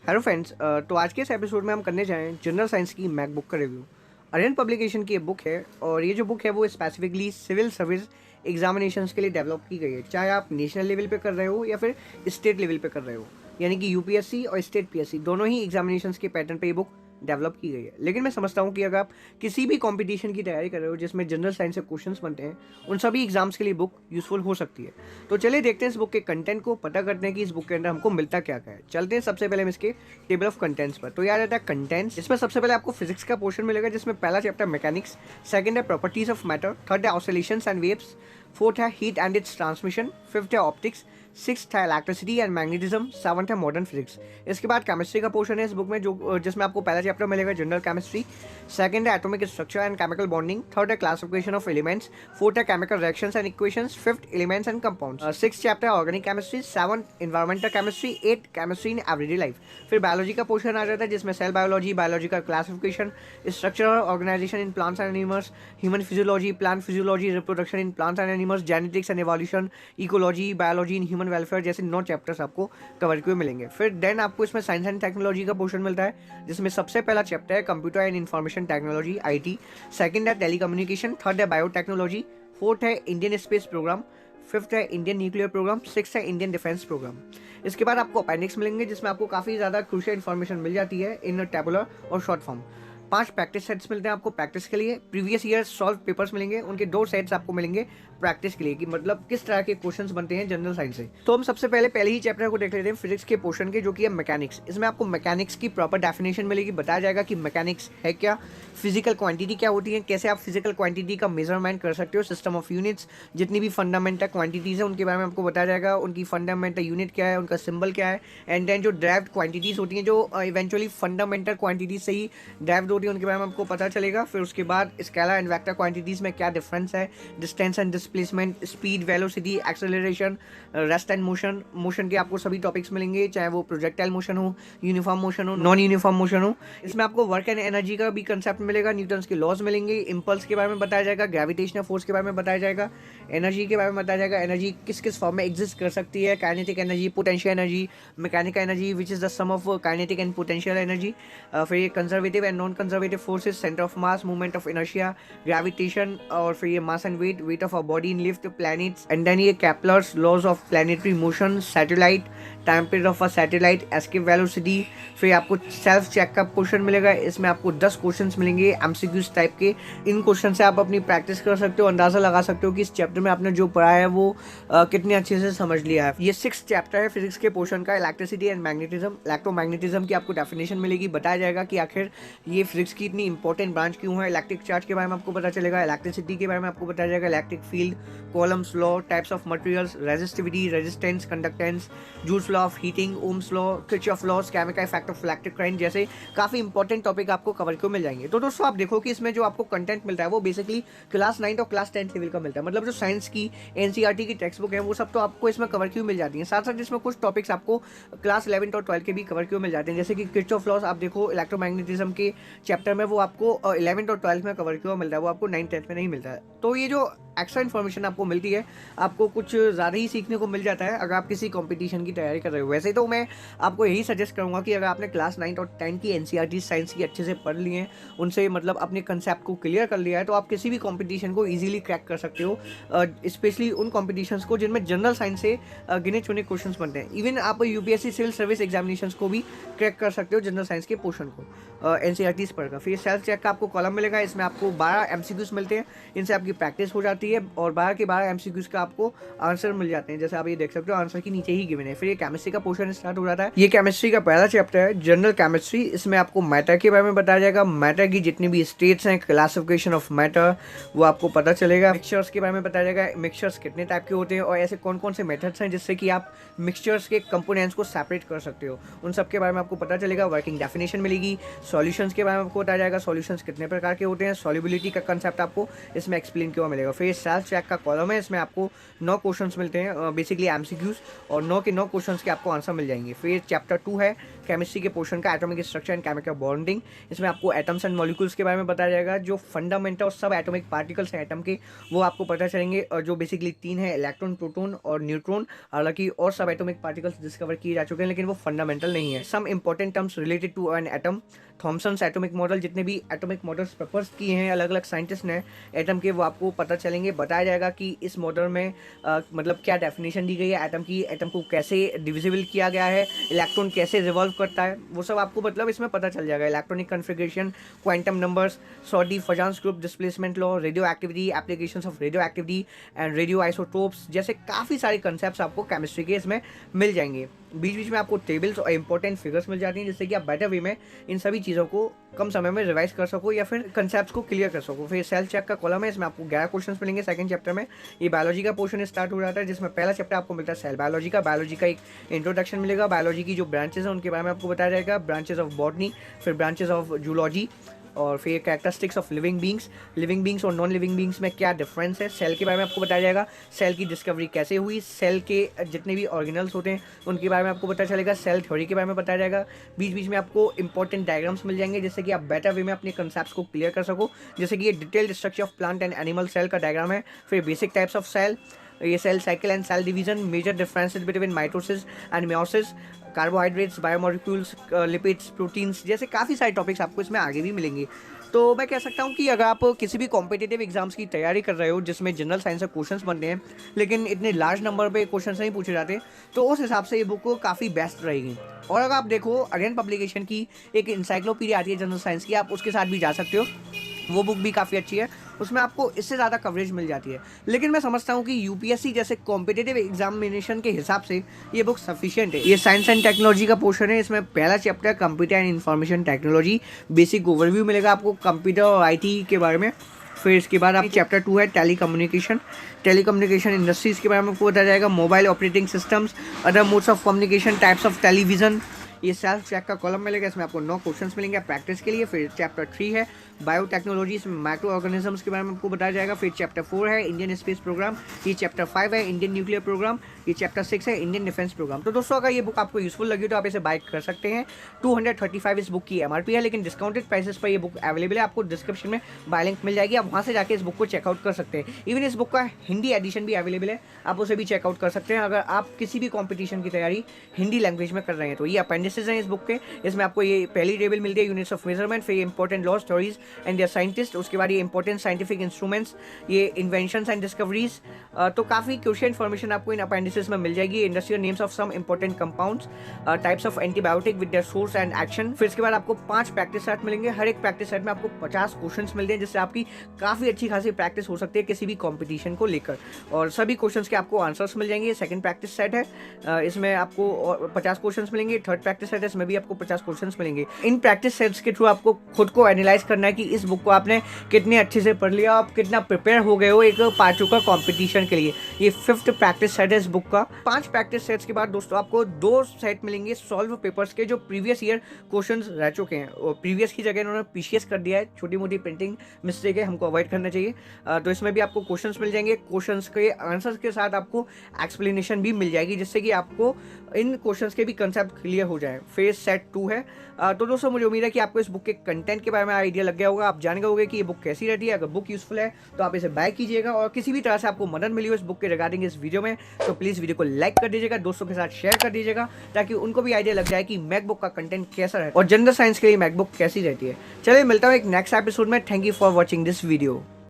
Hello friends, तो आज के इस एपिसोड में हम करने जाएँ जनरल साइंस की मैकबुक का रिव्यू। अरिहंत पब्लिकेशन की ये बुक है और ये जो बुक है वो स्पेसिफिकली सिविल सर्विस एग्जामिनेशंस के लिए डेवलप की गई है, चाहे आप नेशनल लेवल पे कर रहे हो या फिर स्टेट लेवल पे कर रहे हो। यानी कि यूपीएससी और स्टेट पीएससी दोनों ही एग्जामिनेशंस के पैटर्न पे ये बुक डेवलप की गई है। लेकिन मैं समझता हूँ कि अगर आप किसी भी कंपटीशन की तैयारी कर रहे हो जिसमें जनरल साइंस से क्वेश्चंस बनते हैं, उन सभी एग्जाम्स के लिए बुक यूजफुल हो सकती है। तो चलिए देखते हैं इस बुक के कंटेंट को, पता करते हैं कि इस बुक के अंदर हमको मिलता क्या क्या है। चलते हैं सबसे पहले हम इसके टेबल ऑफ कंटेंट्स पर। तो याद रहता है कंटेंट्स, इसमें सबसे पहले आपको फिजिक्स का पोर्शन मिलेगा जिसमें पहला चैप्टर मैकेनिक्स, सेकंड है प्रॉपर्टीज ऑफ मैटर, थर्ड है ऑसिलेशंस एंड वेव्स, फोर्थ है heat and it's transmission, fifth है ऑप्टिक्स, सिक्स्थ है इलेक्ट्रिसिटी एंड मैग्नेटिज्म, सेवंथ है मॉडर्न फिजिक्स। इसके बाद केमिस्ट्री का पोर्शन है इस बुक में जो जिसमें आपको पहला चैप्टर मिलेगा जनरल केमिस्ट्री, सेकंड है atomic structure and chemical bonding, third है क्लासिफिकेशन ऑफ एलिमेंट्स, फोर्थ है chemical reactions and equations, fifth elements and compounds, sixth chapter है organic chemistry, seventh environmental chemistry, eight chemistry in everyday life. फिर biology का portion आ जाता है जिसमें cell biology, biological classification, structure organisation in plants and animals, human physiology, plant physiology, reproduction in plants and animals, genetics and evolution, ecology, biology in human welfare जैसे 9 chapters आपको cover किए मिलेंगे। फिर देन आपको इसमें साइंस एंड टेक्नोलॉजी का portion मिलता है जिसमें सबसे पहला चैप्टर है computer and information technology IT, second है टेलीकम्युनिकेशन, थर्ड है बायोटेक्नोलॉजी, फोर्थ है इंडियन स्पेस प्रोग्राम, फिफ्थ है इंडियन न्यूक्लियर प्रोग्राम, सिक्स है इंडियन डिफेंस प्रोग्राम। इसके बाद आपको अपेंडिक्स मिलेंगे जिसमें आपको काफ़ी ज़्यादा क्रूशियल इन्फॉर्मेशन मिल जाती है इन टेबुलर और शॉर्ट फॉर्म। 5 प्रैक्टिस सेट्स मिलते हैं आपको प्रैक्टिस के लिए, प्रीवियस ईयर सॉल्व पेपर्स मिलेंगे, उनके 2 सेट्स आपको मिलेंगे प्रैक्टिस के लिए कि मतलब किस तरह के क्वेश्चंस बनते हैं जनरल साइंस से। तो हम सबसे पहले ही चैप्टर को देख लेते हैं फिजिक्स के पोर्शन के, जो कि है मैकेनिक्स। इसमें आपको मैकेनिक्स की प्रॉपर डेफिनेशन मिलेगी, बताया जाएगा कि मैकेनिक्स है क्या, फिजिकल क्वांटिटी क्या होती है, कैसे आप फिजिकल क्वांटिटी का मेजरमेंट कर सकते हो, सिस्टम ऑफ यूनिट्स, जितनी भी फंडामेंटल क्वांटिटीज़ है उनके बारे में आपको बताया जाएगा, उनकी फंडामेंटल यूनिट क्या है, उनका सिंबल क्या है, एंड देन जो ड्राइव्ड क्वांटिटीज़ होती हैं जो इवेंचुअली फंडामेंटल क्वांटिटीज से ही ड्राइव्ड होती है उनके बारे में आपको पता चलेगा। फिर उसके बाद स्केलर एंड वेक्टर क्वांटिटीज़ में क्या डिफरेंस है, distance and displacement, speed, velocity, acceleration, rest and motion, motion के आपको सभी टॉपिक्स मिलेंगे, चाहे वो प्रोजेक्टाइल मोशन हो, यूनिफॉर्म मोशन हो, नॉन यूनिफॉर्म मोशन हो। इसमें आपको वर्क एंड एनर्जी का भी कंसेप्ट मिलेगा, न्यूटन्स के लॉज मिलेंगे, इंपल्स के बारे में बताया जाएगा, ग्रेविटेशनल फोर्स के बारे में बताया जाएगा, एनर्जी के बारे में बताया जाएगा, एनर्जी किस किस फॉर्म में एग्जिस्ट कर सकती है, kinetic energy, potential energy, mechanical energy which is the sum of kinetic and potential energy. फिर ये conservative and non conservative forces, centre of mass, movement of inertia, gravitation, और फिर ये mass and weight, weight of a body in lift, planets, and then ये Kepler's laws of planetary motion, satellite, time period of a satellite, escape velocity. फिर आपको self check का question मिलेगा, इसमें आपको 10 क्वेश्चंस मिलेंगे एमसीक्यूज टाइप के। इन question से आप अपनी प्रैक्टिस कर सकते हो, अंदाजा लगा सकते हो कि इस चैप्टर में आपने जो पढ़ा है वो कितने अच्छे से समझ लिया है। ये 6 चैप्टर है फिजिक्स के पोर्शन का, इलेक्ट्रिसिटी एंड मैग्नेटिज्म। इलेक्ट्रोमैग्नेटिज्म की आपको डेफिनेशन मिलेगी, बताया जाएगा कि आखिर ये फिजिक्स की इतनी इंपॉर्टेंट ब्रांच क्यों है। इलेक्ट्रिक चार्ज के बारे में आपको पता चलेगा, इलेक्ट्रिसिटी के बारे में आपको बताया जाएगा, electric field, Coulomb's law, types of materials, resistivity, resistance, conductance, Joule's law of heating, Ohm's law, Kirchhoff laws, chemical effect of electric current जैसे काफ़ी इंपॉर्टेंट टॉपिक आपको कवर को मिल जाएंगे। तो दोस्तों आप देखो कि इसमें जो आपको कंटेंट मिलता है वो बेसिकली क्लास 9 और क्लास 10 लेवल का मिलता है। मतलब जो साइंस की एनसीईआरटी की टेक्स्ट बुक है वो सब तो आपको इसमें कवर क्यों मिल जाती है, साथ साथ इसमें कुछ टॉपिक्स आपको क्लास 11 और 12 के भी कवर क्यों मिल जाते हैं, जैसे कि किरचॉफ लॉज आप देखो इलेक्ट्रोमैग्नेटिज्म के चैप्टर में वो आपको 11 और 12 में कवर क्यों मिलता है, वो आपको 9-10 में नहीं मिलता है। तो ये जो एक्स्ट्रा इन्फॉर्मेशन आपको मिलती है, आपको कुछ ज़्यादा ही सीखने को मिल जाता है अगर आप किसी कंपटीशन की तैयारी कर रहे हो। वैसे तो मैं आपको यही सजेस्ट करूंगा कि अगर आपने क्लास 9 और 10 की एनसीईआरटी साइंस की अच्छे से पढ़ ली है, उनसे मतलब अपने कंसेप्ट को क्लियर कर लिया है, तो आप किसी भी कंपटीशन को इजीली क्रैक कर सकते हो, स्पेशली उन कॉम्पिटिशन्स को जिनमें जनरल साइंस से गिने चुने क्वेश्चन बनते हैं। इवन आप यूपीएससी सिविल सर्विस एग्जामिनेशन को भी क्रैक कर सकते हो जनरल साइंस के पोर्शन को एनसीईआरटी पढ़कर। फिर सेल्फ चेक का आपको कॉलम मिलेगा, इसमें आपको 12 एमसीक्यूज मिलते हैं, इनसे आपकी प्रैक्टिस हो जाती है और 12 के 12 एमसीक्यूज का आपको आंसर मिल जाते हैं, जैसे आप ये देख सकते हो आंसर के नीचे ही गिवन है। फिर ये केमिस्ट्री का पोर्शन स्टार्ट हो जाता है। ये केमिस्ट्री का पहला चैप्टर है जनरल केमिस्ट्री, इसमें आपको मैटर के बारे में बताया जाएगा, मैटर की जितनी भी स्टेट्स हैं, क्लासिफिकेशन ऑफ मैटर वो आपको पता चलेगा, मिक्सचर्स के बारे में बताया जाएगा, मिक्सचर्स कितने टाइप के होते हैं और ऐसे कौन कौन से मेथड्स हैं जिससे कि आप मिक्सचर्स के कंपोनेंट्स को सेपरेट कर सकते हो, उन सब के बारे में आपको पता चलेगा। वर्किंग डेफिनेशन मिलेगी, सॉल्यूशंस के बारे में आपको बताया जाएगा सॉल्यूशंस कितने प्रकार के होते हैं, सॉल्युबिलिटी का कंसेप्ट आपको इसमें एक्सप्लेन किया मिलेगा। फिर सेल्फ चेक का कॉलम है, इसमें आपको 9 क्वेश्चंस मिलते हैं, बेसिकली एमसीक्यूज, और 9 के 9 क्वेश्चंस के आपको आंसर मिल जाएंगे। फिर चैप्टर 2 है केमिस्ट्री के पोर्शन का, atomic structure and chemical bonding. इसमें आपको एटम्स एंड मॉलिक्यूल्स के बारे में बताया जाएगा, जो फंडामेंटल और सब एटॉमिक पार्टिकल्स हैं एटम के, वो आपको पता चलेंगे, और जो बेसिकली 3 है, इलेक्ट्रॉन, प्रोटॉन और न्यूट्रॉन। हालांकि और सब एटॉमिक पार्टिकल्स डिस्कवर किए जा चुके हैं, लेकिन वो फंडामेंटल नहीं है। Some important terms related to an atom, Thomson's atomic model, जितने भी एटॉमिक मॉडल्स प्रपोज किए हैं अलग अलग साइंटिस्ट ने एटम के, वो आपको पता चलेंगे। बताया जाएगा कि इस मॉडल में मतलब क्या डेफिनेशन दी गई है एटम की, एटम को कैसे डिविजिबल किया गया है, इलेक्ट्रॉन कैसे रिवॉल्व करता है, वो सब आपको मतलब इसमें पता चल जाएगा। Electronic configuration, quantum numbers, सॉडी Fajans group displacement law, radio activity, applications of radio activity and radio isotopes, जैसे काफ़ी सारे कंसेप्ट आपको केमिस्ट्री के इसमें मिल जाएंगे। बीच बीच में आपको टेबल्स और इंपॉर्टेंट फिगर्स मिल जाती हैं, जिससे कि आप बेटर वे में इन सभी चीज़ों को कम समय में रिवाइज कर सको या फिर कंसेप्ट्स को क्लियर कर सको। फिर सेल चेक का कॉलम है, इसमें आपको 11 क्वेश्चंस मिलेंगे सेकंड चैप्टर में। ये बायोलॉजी का पोर्शन स्टार्ट हो जाता है, जिसमें पहला चैप्टर आपको मिलता है सेल बायोलॉजी का। बायोलॉजी का एक इंट्रोडक्शन मिलेगा, बायोलॉजी की जो ब्रांचेस हैं उनके बारे में आपको बताया जाएगा, ब्रांचेस ऑफ बॉटनी, फिर ब्रांचेस ऑफ जूलॉजी, और फिर कैरेक्टरिस्टिक्स ऑफ लिविंग बींग्स और नॉन लिविंग बींग्स में क्या डिफरेंस है। सेल के बारे में आपको बताया जाएगा, सेल की डिस्कवरी कैसे हुई, सेल के जितने भी ऑर्गेनल्स होते हैं उनके बारे में आपको पता चलेगा, सेल थ्योरी के बारे में बताया जाएगा। बीच बीच में आपको इंपॉर्टेंट डायग्राम्स मिल जाएंगे, जिससे कि आप बेटर वे में अपने कंसेप्ट्स को क्लियर कर सको, जैसे कि ये detailed structure of plant and animal cell का डायग्राम है। फिर बेसिक टाइप्स ऑफ सेल, ये cell cycle and cell division, major differences between mitosis and meiosis, carbohydrates, biomolecules, lipids, proteins, जैसे काफ़ी सारे टॉपिक्स आपको इसमें आगे भी मिलेंगे। तो मैं कह सकता हूँ कि अगर आप किसी भी कॉम्पिटिटिव एग्जाम्स की तैयारी कर रहे हो जिसमें जनरल साइंस से क्वेश्चंस बनते हैं, लेकिन इतने लार्ज नंबर पे क्वेश्चंस नहीं पूछे जाते, तो उस हिसाब से ये बुक काफ़ी बेस्ट रहेगी। और अगर आप देखो अरिहंत पब्लिकेशन की एक इंसाइक्लोपीडिया आती है जनरल साइंस की, आप उसके साथ भी जा सकते हो, वो बुक भी काफ़ी अच्छी है, उसमें आपको इससे ज़्यादा कवरेज मिल जाती है। लेकिन मैं समझता हूँ कि यूपीएससी जैसे कॉम्पिटिटिव एग्जामिनेशन के हिसाब से ये बुक सफिशिएंट है। ये साइंस एंड टेक्नोलॉजी का पोर्शन है, इसमें पहला chapter computer and information technology, basic overview मिलेगा आपको कंप्यूटर और आईटी के बारे में। फिर इसके बाद आप चैप्टर 2 है टेलीकम्युनिकेशन इंडस्ट्रीज़ के बारे में आपको बताया जाएगा, mobile operating systems, other modes of communication, types of television. ये सेल्फ चेक का कॉलम मिलेगा, इसमें आपको 9 क्वेश्चंस मिलेंगे प्रैक्टिस के लिए। फिर चैप्टर 3 है बायोटेक्नोलॉजी, इसमें माइक्रो ऑर्गेनिजम्स के बारे में आपको बताया जाएगा। फिर चैप्टर 4 है इंडियन स्पेस प्रोग्राम, ये चैप्टर 5 है इंडियन न्यूक्लियर प्रोग्राम, ये चैप्टर 6 है इंडियन डिफेंस प्रोग्राम। तो दोस्तों अगर ये बुक आपको यूजफुल लगी तो आप इसे बाय कर सकते हैं। 235 इस बुक की एमआरपी है, लेकिन डिस्काउंटेड प्राइसेस पर ये बुक अवेलेबल है। आपको डिस्क्रिप्शन में बाय लिंक मिल जाएगी, आप वहाँ से जाके इस बुक को चेकआउट कर सकते हैं। इवन इस बुक का हिंदी एडिशन भी अवेलेबल है, आप उसे भी चेकआउट कर सकते हैं अगर आप किसी भी कॉम्पिटिशन की तैयारी हिंदी लैंग्वेज में कर रहे हैं। तो ये अपेंडिसेस हैं इस बुक के, इसमें आपको ये पहली टेबल मिलती है यूनिट्स ऑफ मेजरमेंट, फिर important law stories and their scientist, उसके बाद ये इंपॉर्टेंट साइंटिफिक इंस्ट्रूमेंट्स, ये इन्वेंशंस एंड डिस्कवरीज। तो काफ़ी क्रूशियल इन्फॉर्मेशन आपको इन अपेंडिसेस में मिल जाएगी। Industrial names of some important compounds, types of antibiotic with their source and action. फिर इसके बाद आपको 5 प्रैक्टिस सेट मिलेंगे, हर एक प्रैक्टिस सेट में आपको 50 क्वेश्चंस मिलते हैं, जिससे आपकी काफ़ी अच्छी खासी प्रैक्टिस हो सकती है किसी भी कॉम्पिटिशन को लेकर, और सभी क्वेश्चंस के आपको आंसर्स मिल जाएंगे। सेकंड प्रैक्टिस सेट है, इसमें आपको 50 क्वेश्चंस मिलेंगे। थर्ड प्रैक्टिस सेट है, इसमें भी आपको 50 क्वेश्चंस मिलेंगे। इन प्रैक्टिस सेट्स के थ्रू आपको खुद को एनालाइज करना है कि इस बुक को आपने कितने अच्छे से पढ़ लिया, आप कितना प्रिपेयर हो गए हो एक पार्ट 2 का कॉम्पिटिशन के लिए। ये 5th प्रैक्टिस सेट है इस बुक का। 5 प्रैक्टिस सेट्स के बाद दोस्तों आपको 2 सेट मिलेंगे सॉल्व पेपर्स के, जो प्रीवियस ईयर क्वेश्चंस रह चुके हैं, और प्रीवियस की जगह इन्होंने पीसीएस कर दिया है, छोटी मोटी प्रिंटिंग मिस्टेक है, हमको अवॉइड करना चाहिए। तो इसमें भी आपको क्वेश्चंस मिल जाएंगे, क्वेश्चंस के आंसर्स के साथ आपको एक्सप्लेनेशन भी मिल जाएगी, जिससे कि आपको इन क्वेश्चंस के भी कंसेप्ट क्लियर हो जाए। फेज सेट 2 है। तो दोस्तों मुझे उम्मीद है कि आपको इस बुक के कंटेंट के बारे में आइडिया लग गया होगा, आप जान गए होंगे कि ये बुक कैसी रहती है। अगर बुक यूजफुल है तो आप इसे बाय कीजिएगा, और किसी भी तरह से आपको मदद मिली हो इस बुक के रिगार्डिंग इस वीडियो में, तो प्लीज़ वीडियो को लाइक कर दीजिएगा, दोस्तों के साथ शेयर कर दीजिएगा, ताकि उनको भी आइडिया लग जाए कि मैकबुक का कंटेंट कैसा रहता है और जनरल साइंस के लिए मैकबुक कैसी रहती है। चलिए मिलता हूँ एक नेक्स्ट एपिसोड में। Thank you for watching this video.